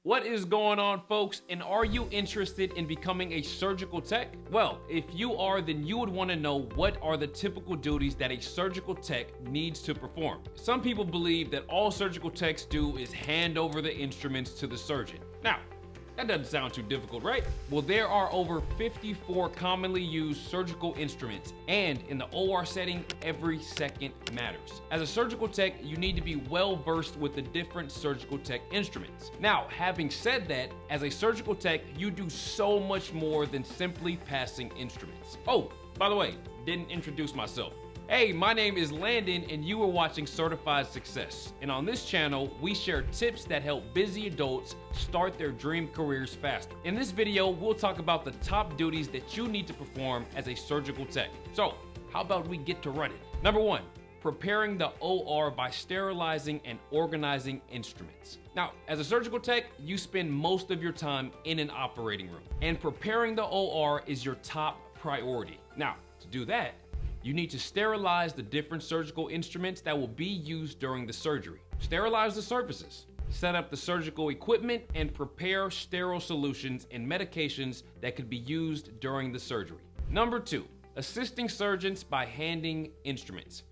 What is going on, folks? And are you interested in becoming a surgical tech? Well, if you are, then you would want to know what are the typical duties that a surgical tech needs to perform. Some people believe that all surgical techs do is hand over the instruments to the surgeon. Now, that doesn't sound too difficult, right? Well, there are over 54 commonly used surgical instruments, and in the OR setting, every second matters. As a surgical tech, you need to be well versed with the different surgical tech instruments. Now, having said that, as a surgical tech, you do so much more than simply passing instruments. Oh, by the way, didn't introduce myself. Hey, my name is Landon, and you are watching Certified Success. And on this channel, we share tips that help busy adults start their dream careers faster. In this video, we'll talk about the top duties that you need to perform as a surgical tech. So, how about we get to running? Number 1, preparing the OR by sterilizing and organizing instruments. Now, as a surgical tech, you spend most of your time in an operating room, and preparing the OR is your top priority. Now, to do that, you need to sterilize the different surgical instruments that will be used during the surgery. Sterilize the surfaces, set up the surgical equipment, and prepare sterile solutions and medications that could be used during the surgery. Number 2, assisting surgeons by handing instruments.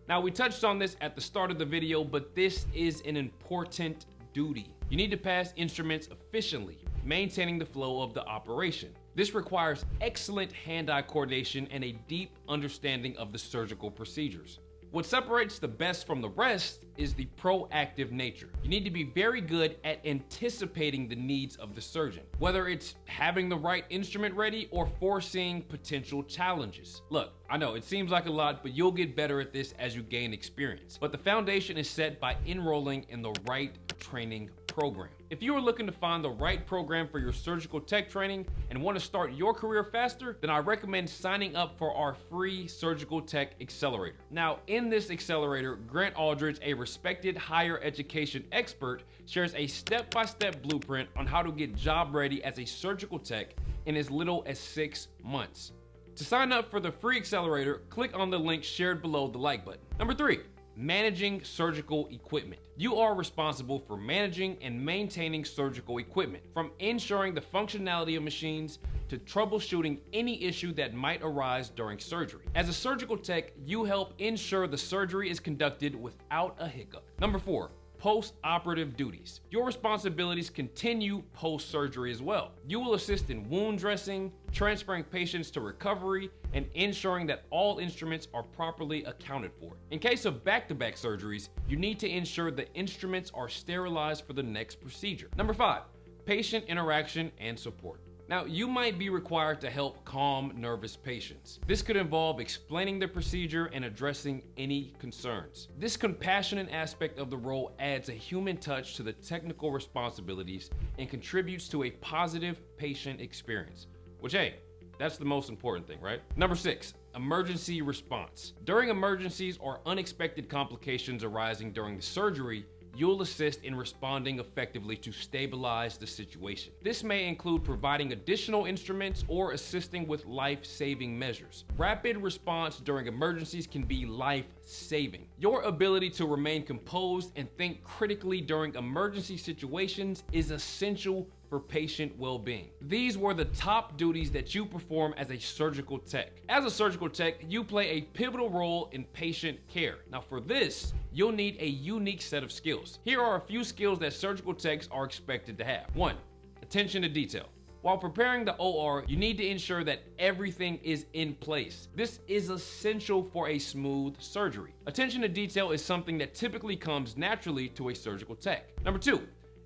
Now, we touched on this at the start of the video, but this is an important duty. You need to pass instruments efficiently, maintaining the flow of the operation. This requires excellent hand-eye coordination and a deep understanding of the surgical procedures. What separates the best from the rest is the proactive nature. You need to be very good at anticipating the needs of the surgeon, whether it's having the right instrument ready or foreseeing potential challenges. Look, I know it seems like a lot, but you'll get better at this as you gain experience. But the foundation is set by enrolling in the right training program. If you are looking to find the right program for your surgical tech training and want to start your career faster, then I recommend signing up for our free surgical tech accelerator. Now, in this accelerator, Grant Aldridge, a respected higher education expert, shares a step-by-step blueprint on how to get job ready as a surgical tech in as little as 6 months. To sign up for the free accelerator, click on the link shared below the like button. Number 3, managing surgical equipment. You are responsible for managing and maintaining surgical equipment, from ensuring the functionality of machines to troubleshooting any issue that might arise during surgery. As a surgical tech, you help ensure the surgery is conducted without a hiccup. Number 4, post-operative duties. Your responsibilities continue post-surgery as well. You will assist in wound dressing, transferring patients to recovery, and ensuring that all instruments are properly accounted for. In case of back-to-back surgeries, you need to ensure the instruments are sterilized for the next procedure. Number 5, patient interaction and support. Now, you might be required to help calm nervous patients. This could involve explaining the procedure and addressing any concerns. This compassionate aspect of the role adds a human touch to the technical responsibilities and contributes to a positive patient experience, which, hey, that's the most important thing, right? Number 6, emergency response. During emergencies or unexpected complications arising during the surgery, you'll assist in responding effectively to stabilize the situation. This may include providing additional instruments or assisting with life-saving measures. Rapid response during emergencies can be life-saving. Your ability to remain composed and think critically during emergency situations is essential for patient well-being. These were the top duties that you perform as a surgical tech. As a surgical tech, you play a pivotal role in patient care. Now, for this, you'll need a unique set of skills. Here are a few skills that surgical techs are expected to have. 1, attention to detail. While preparing the OR, you need to ensure that everything is in place. This is essential for a smooth surgery. Attention to detail is something that typically comes naturally to a surgical tech. Number 2,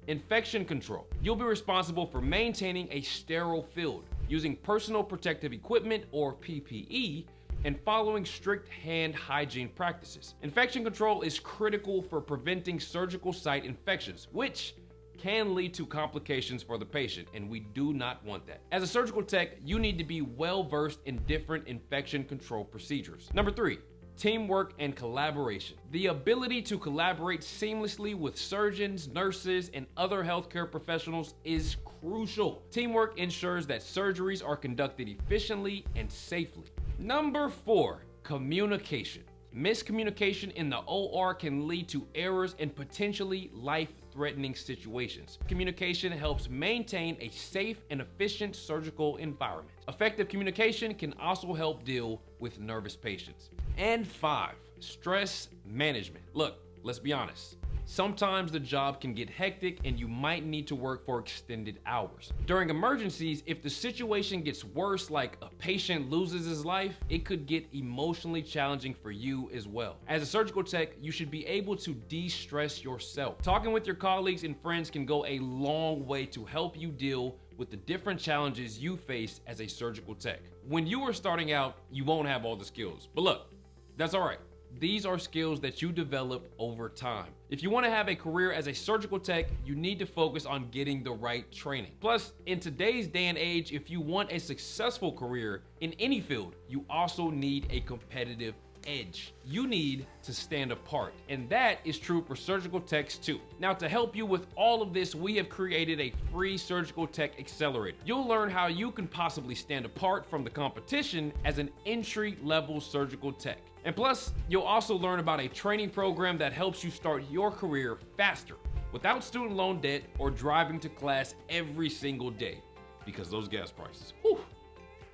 infection control. You'll be responsible for maintaining a sterile field, using personal protective equipment or PPE, and following strict hand hygiene practices. Infection control is critical for preventing surgical site infections, which can lead to complications for the patient, and we do not want that. As a surgical tech, you need to be well versed in different infection control procedures. Number 3, teamwork and collaboration. The ability to collaborate seamlessly with surgeons, nurses, and other healthcare professionals is crucial. Teamwork ensures that surgeries are conducted efficiently and safely. Number 4, communication. Miscommunication in the OR can lead to errors and potentially life life-threatening situations. Communication helps maintain a safe and efficient surgical environment. Effective communication can also help deal with nervous patients. And 5, stress management. Look, let's be honest. Sometimes the job can get hectic and you might need to work for extended hours. During emergencies, if the situation gets worse, like a patient loses his life, it could get emotionally challenging for you as well. As a surgical tech, you should be able to de-stress yourself. Talking with your colleagues and friends can go a long way to help you deal with the different challenges you face as a surgical tech. When you are starting out, you won't have all the skills, but look, that's all right. These are skills that you develop over time. If you want to have a career as a surgical tech, you need to focus on getting the right training. Plus, in today's day and age, if you want a successful career in any field, you also need a competitive edge. You need to stand apart, and that is true for surgical techs too. Now, to help you with all of this, we have created a free surgical tech accelerator. You'll learn how you can possibly stand apart from the competition as an entry-level surgical tech. And plus, you'll also learn about a training program that helps you start your career faster without student loan debt or driving to class every single day, because those gas prices. Whew.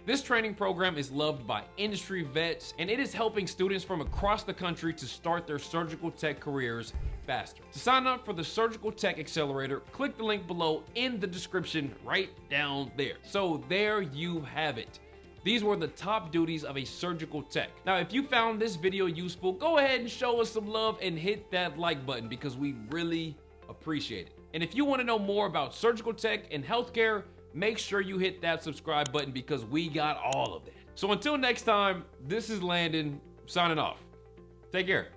This training program is loved by industry vets, and it is helping students from across the country to start their surgical tech careers faster. To sign up for the Surgical Tech Accelerator, click the link below in the description right down there. So there you have it. These were the top duties of a surgical tech. Now, if you found this video useful, go ahead and show us some love and hit that like button because we really appreciate it. And if you want to know more about surgical tech and healthcare, make sure you hit that subscribe button because we got all of that. So until next time, this is Landon signing off. Take care.